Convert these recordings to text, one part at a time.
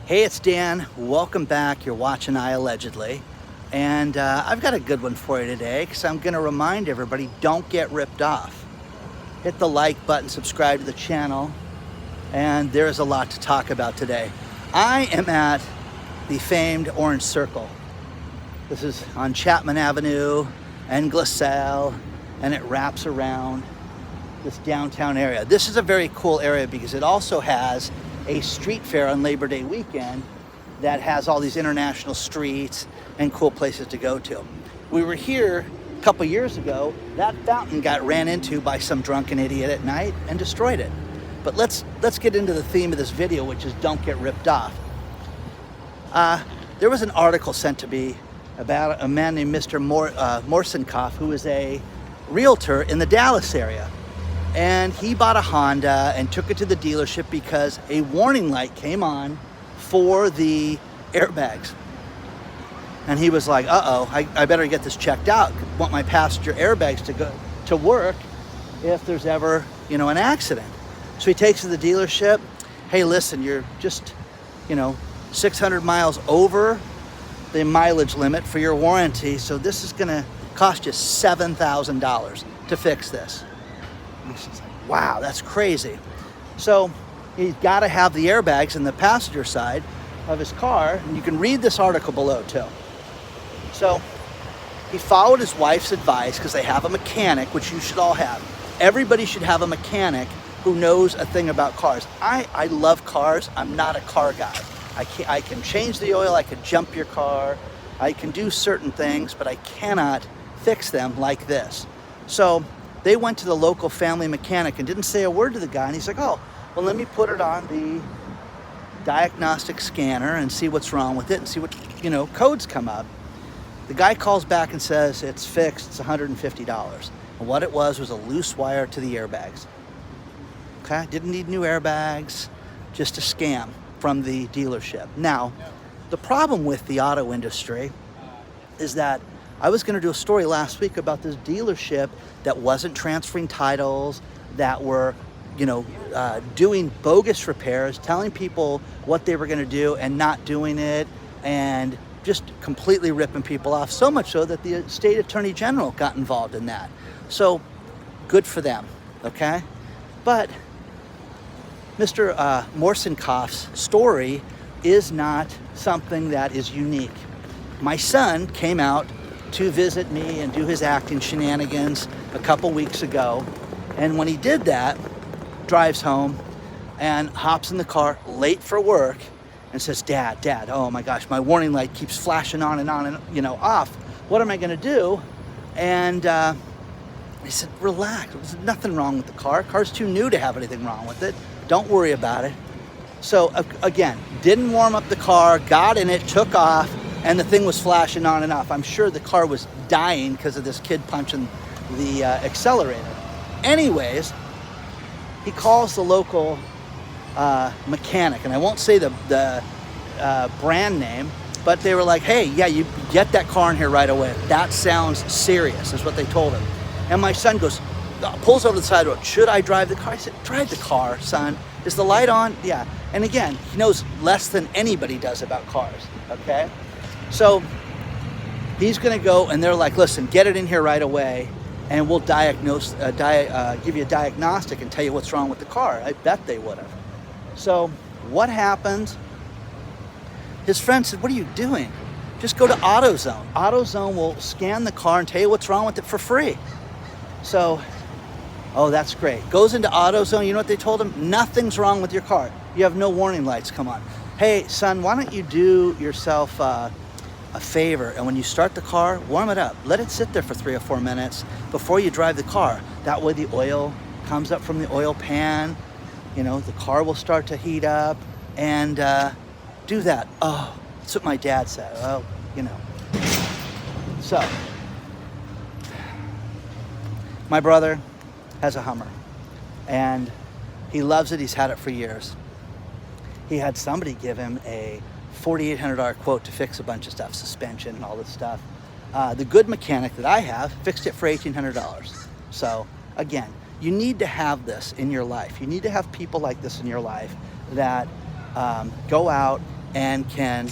Hey, it's Dan. Welcome back. You're watching iAllegedly. And I've got a good one for you today because I'm going to remind everybody, don't get ripped off. Hit the like button, subscribe to the channel, and there's a lot to talk about today. I am at the famed Orange Circle. This is on Chapman Avenue and Glassell, and it wraps around this downtown area. This is a very cool area because it also has a street fair on Labor Day weekend that has all these international streets and cool places to go to. We were here a couple years ago. That fountain got ran into by some drunken idiot at night and destroyed it. But let's get into the theme of this video, which is don't get ripped off. There was an article sent to me about a man named Mr. Morsenkoff, who is a realtor in the Dallas area. And he bought a Honda and took it to the dealership because a warning light came on for the airbags. And he was like, uh-oh, I better get this checked out. I want my passenger airbags to go to work if there's ever, an accident. So he takes it to the dealership. Hey, listen, you're just, 600 miles over the mileage limit for your warranty. So this is going to cost you $7,000 to fix this. And she's like, wow, that's crazy. So he's got to have the airbags in the passenger side of his car. And you can read this article below too. So he followed his wife's advice because they have a mechanic, which you should all have. Everybody should have a mechanic who knows a thing about cars. I love cars. I'm not a car guy. I can change the oil. I can jump your car. I can do certain things, but I cannot fix them like this. So they went to the local family mechanic and didn't say a word to the guy. And he's like, oh, well, let me put it on the diagnostic scanner and see what's wrong with it and see what, codes come up. The guy calls back and says, it's fixed, it's $150. And what it was a loose wire to the airbags. Okay, didn't need new airbags, just a scam from the dealership. Now, the problem with the auto industry is that I was going to do a story last week about this dealership that wasn't transferring titles, that were, doing bogus repairs, telling people what they were going to do and not doing it, and just completely ripping people off, so much so that the state attorney general got involved in that. So good for them, okay? But Mr. Morsenkoff's story is not something that is unique. My son came out to visit me and do his acting shenanigans a couple weeks ago. And when he did that, drives home and hops in the car late for work and says, Dad, oh my gosh, my warning light keeps flashing on and off. What am I going to do? And I said, relax. There's nothing wrong with the car. Car's too new to have anything wrong with it. Don't worry about it. So again, didn't warm up the car, got in it, took off, and the thing was flashing on and off. I'm sure the car was dying because of this kid punching the accelerator. Anyways, he calls the local mechanic, and I won't say the brand name, but they were like, hey, yeah, you get that car in here right away. That sounds serious, is what they told him. And my son pulls over to the side of the road. Should I drive the car? I said, drive the car, son. Is the light on? Yeah. And again, he knows less than anybody does about cars, okay? So he's going to go, and they're like, listen, get it in here right away, and we'll give you a diagnostic and tell you what's wrong with the car. I bet they would have. So what happened? His friend said, what are you doing? Just go to AutoZone. AutoZone will scan the car and tell you what's wrong with it for free. So, oh, that's great. Goes into AutoZone. You know what they told him? Nothing's wrong with your car. You have no warning lights come on. Hey, son, why don't you do yourself a favor, and when you start the car, warm it up. Let it sit there for 3 or 4 minutes before you drive the car. That way the oil comes up from the oil pan. The car will start to heat up, and do that. Oh, that's what my dad said. Well, So, my brother has a Hummer, and he loves it. He's had it for years. He had somebody give him a $4,800 quote to fix a bunch of stuff, suspension and all this stuff. The good mechanic that I have fixed it for $1,800. So again, you need to have this in your life. You need to have people like this in your life that go out and can,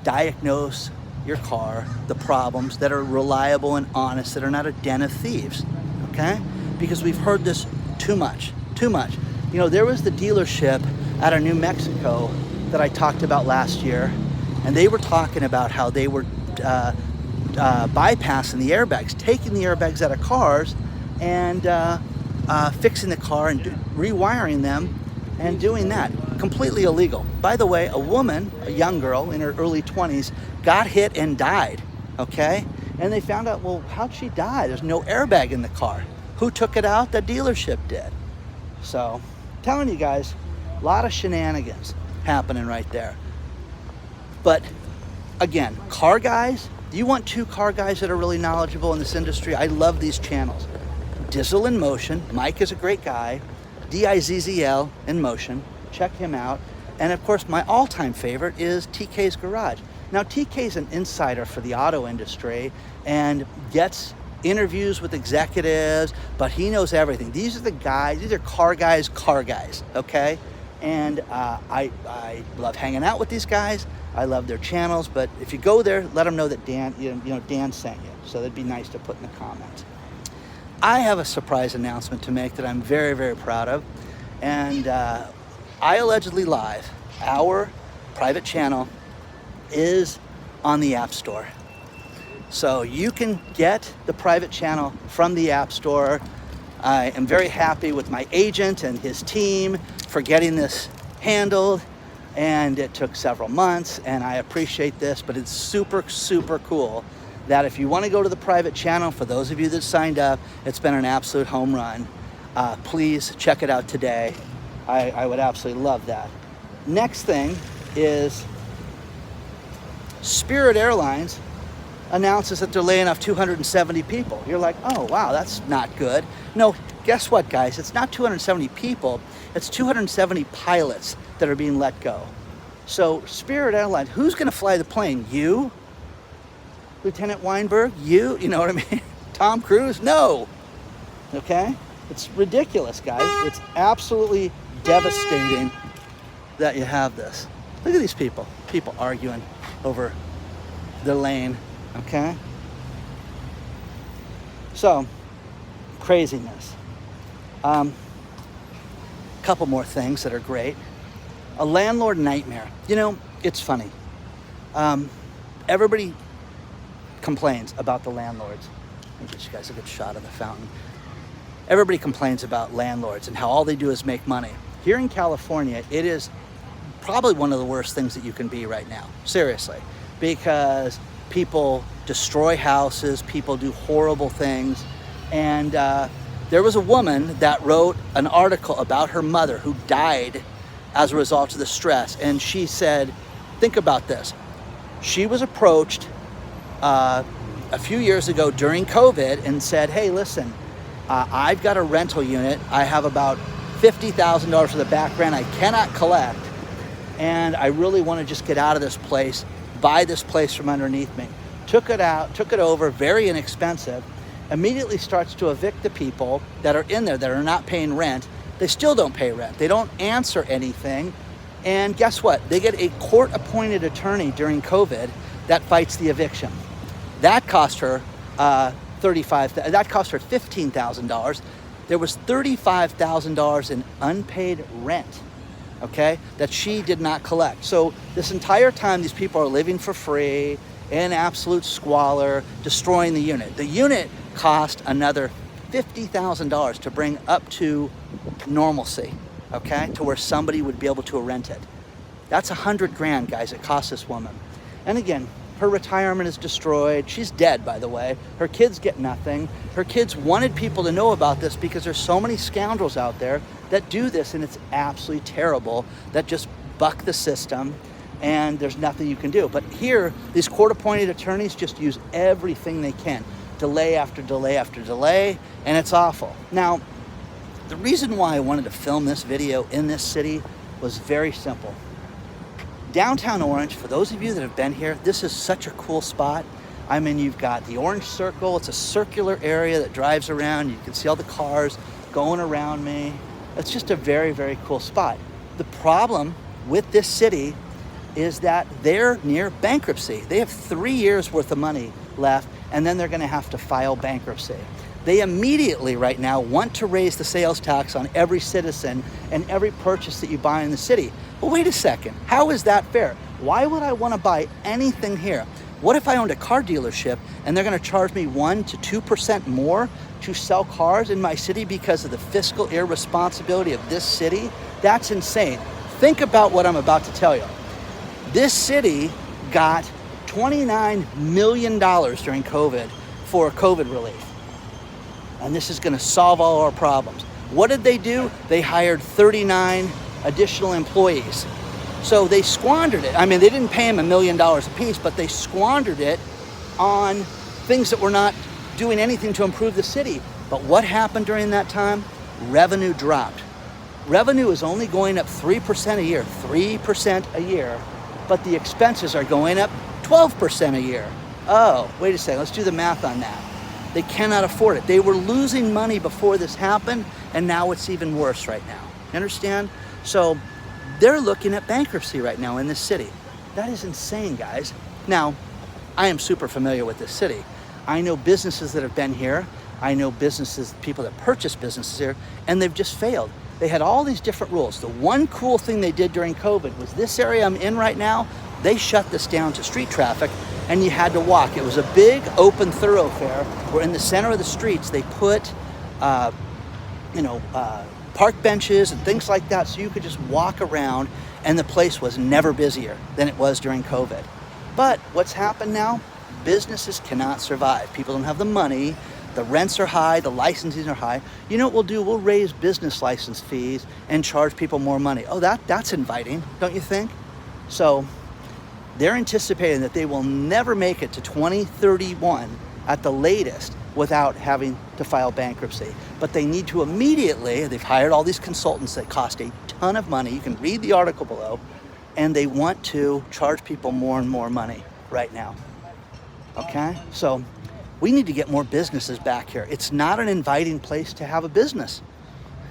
diagnose your car, the problems, that are reliable and honest, that are not a den of thieves, okay? Because we've heard this too much. There was the dealership out of New Mexico that I talked about last year, and they were talking about how they were bypassing the airbags, taking the airbags out of cars and fixing the car and rewiring them and doing that. Completely illegal. By the way, a woman, a young girl in her early 20s, got hit and died, okay? And they found out, well, how'd she die? There's no airbag in the car. Who took it out? The dealership did. So, telling you guys, a lot of shenanigans happening right there. But again, car guys, you want two car guys that are really knowledgeable in this industry? I love these channels. Dizzle in Motion, Mike is a great guy. Dizzl in Motion, check him out. And of course, my all-time favorite is TKs Garage. Now, TK's an insider for the auto industry and gets interviews with executives, but he knows everything. These are the guys, these are car guys, okay? And I love hanging out with these guys. I love their channels, but if you go there, let them know that Dan sent you. So that'd be nice to put in the comments. I have a surprise announcement to make that I'm very, very proud of. And iAllegedly Live, our private channel, is on the App Store. So you can get the private channel from the App Store. I am very happy with my agent and his team for getting this handled. And it took several months, and I appreciate this, but it's super, super cool that if you want to go to the private channel, for those of you that signed up, it's been an absolute home run. Please check it out today. I would absolutely love that. Next thing is Spirit Airlines announces that they're laying off 270 people. You're like, oh, wow, that's not good. No, guess what, guys? It's not 270 people. It's 270 pilots that are being let go. So Spirit Airlines, who's going to fly the plane? You? Lieutenant Weinberg? You know what I mean? Tom Cruise? No. Okay? It's ridiculous, guys. It's absolutely devastating that you have this. Look at these people. People arguing over the lane. Okay? So, craziness. Couple more things that are great. A landlord nightmare. It's funny. Everybody complains about the landlords. Let me get you guys a good shot of the fountain. Everybody complains about landlords and how all they do is make money. Here in California, it is probably one of the worst things that you can be right now. Seriously. Because people destroy houses, people do horrible things. And there was a woman that wrote an article about her mother who died as a result of the stress. And she said, think about this. She was approached a few years ago during COVID and said, hey, listen, I've got a rental unit. I have about $50,000 for the back rent I cannot collect. And I really want to just get out of this place, buy this place from underneath me. Took it over, very inexpensive. Immediately starts to evict the people that are in there that are not paying rent. They still don't pay rent. They don't answer anything. And guess what? They get a court-appointed attorney during COVID that fights the eviction. That cost her $15,000. There was $35,000 in unpaid rent, okay, that she did not collect. So this entire time, these people are living for free in absolute squalor, destroying the unit. The unit cost another $50,000 to bring up to normalcy, okay, to where somebody would be able to rent it. That's $100,000, guys, it cost this woman. And again, her retirement is destroyed. She's dead, by the way. Her kids get nothing. Her kids wanted people to know about this because there's so many scoundrels out there that do this, and it's absolutely terrible, that just buck the system, and there's nothing you can do. But here, these court-appointed attorneys just use everything they can. Delay after delay after delay, and it's awful. Now, the reason why I wanted to film this video in this city was very simple. Downtown Orange, for those of you that have been here, this is such a cool spot. I mean, you've got the Orange Circle. It's a circular area that drives around. You can see all the cars going around me. It's just a very, very cool spot. The problem with this city is that they're near bankruptcy. They have 3 years worth of money left, and then they're gonna have to file bankruptcy. They immediately right now want to raise the sales tax on every citizen and every purchase that you buy in the city. But wait a second, how is that fair? Why would I wanna buy anything here? What if I owned a car dealership and they're gonna charge me 1 to 2% more to sell cars in my city because of the fiscal irresponsibility of this city? That's insane. Think about what I'm about to tell you. This city got $29 million during COVID for COVID relief. And this is gonna solve all our problems. What did they do? They hired 39 additional employees. So they squandered it. I mean, they didn't pay them $1 million a piece, but they squandered it on things that were not doing anything to improve the city. But what happened during that time? Revenue dropped. Revenue is only going up 3% a year, 3% a year, but the expenses are going up 12% a year. Oh, wait a second, let's do the math on that. They cannot afford it. They were losing money before this happened, and now it's even worse right now. You understand? So they're looking at bankruptcy right now in this city. That is insane, guys. Now, I am super familiar with this city. I know businesses that have been here. I know businesses, people that purchase businesses here, and they've just failed. They had all these different rules. The one cool thing they did during COVID was this area I'm in right now, they shut this down to street traffic and you had to walk. It was a big open thoroughfare where in the center of the streets they put, park benches and things like that so you could just walk around, and the place was never busier than it was during COVID. But what's happened now? Businesses cannot survive. People don't have the money. The rents are high, the licensing are high. You know what we'll do? We'll raise business license fees and charge people more money. Oh, that's inviting, don't you think? So they're anticipating that they will never make it to 2031 at the latest without having to file bankruptcy. But they need to immediately, they've hired all these consultants that cost a ton of money. You can read the article below, and they want to charge people more and more money right now. Okay, so we need to get more businesses back here. It's not an inviting place to have a business.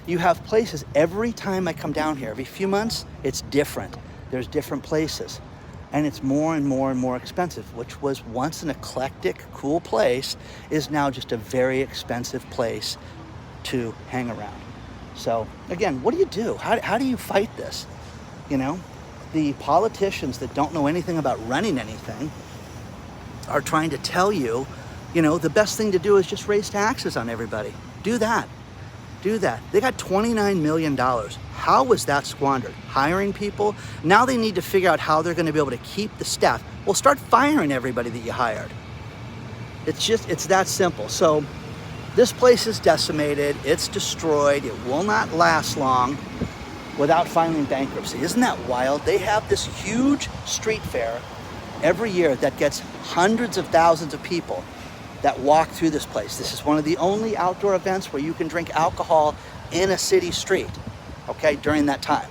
You have places, every time I come down here, every few months, it's different. There's different places. And it's more and more and more expensive, which was once an eclectic, cool place, is now just a very expensive place to hang around. So again, what do you do? How do you fight this? You know, the politicians that don't know anything about running anything are trying to tell you, the best thing to do is just raise taxes on everybody. Do that. They got $29 million. How was that squandered? Hiring people? Now they need to figure out how they're going to be able to keep the staff. Well, start firing everybody that you hired. It's that simple. So this place is decimated. It's destroyed. It will not last long without filing bankruptcy. Isn't that wild? They have this huge street fair every year that gets hundreds of thousands of people that walk through this place. This is one of the only outdoor events where you can drink alcohol in a city street, okay, during that time.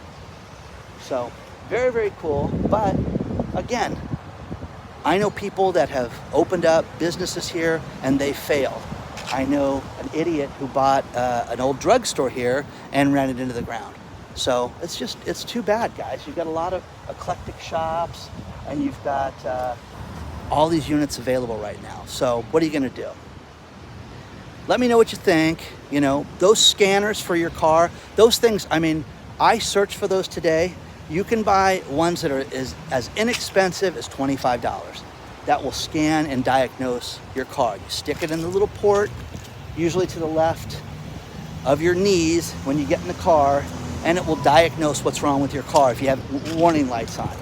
So very, very cool. But again, I know people that have opened up businesses here and they failed. I know an idiot who bought an old drugstore here and ran it into the ground. So it's too bad, guys. You've got a lot of eclectic shops and you've got all these units available right now. So what are you gonna do? Let me know what you think. Those scanners for your car, those things, I searched for those today. You can buy ones that are as inexpensive as $25 that will scan and diagnose your car. You stick it in the little port, usually to the left of your knees when you get in the car, and it will diagnose what's wrong with your car if you have warning lights on.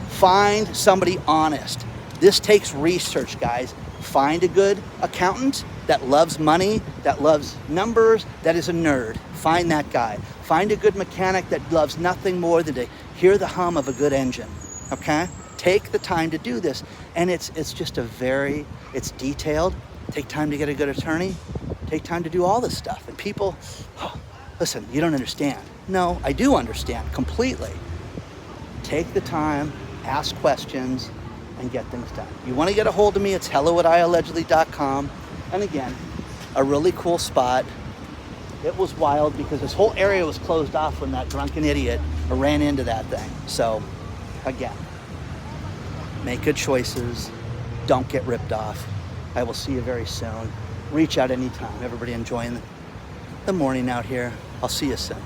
Find somebody honest. This takes research, guys. Find a good accountant that loves money, that loves numbers, that is a nerd. Find that guy. Find a good mechanic that loves nothing more than to hear the hum of a good engine, okay? Take the time to do this. And it's just it's detailed. Take time to get a good attorney. Take time to do all this stuff. And people, listen, you don't understand. No, I do understand completely. Take the time, ask questions, and get things done. You want to get a hold of me, it's hello@iallegedly.com. And again, a really cool spot. It was wild because this whole area was closed off when that drunken idiot ran into that thing. So again, Make good choices. Don't get ripped off. I will see you very soon. Reach out anytime. Everybody enjoying the morning out here. I'll see you soon.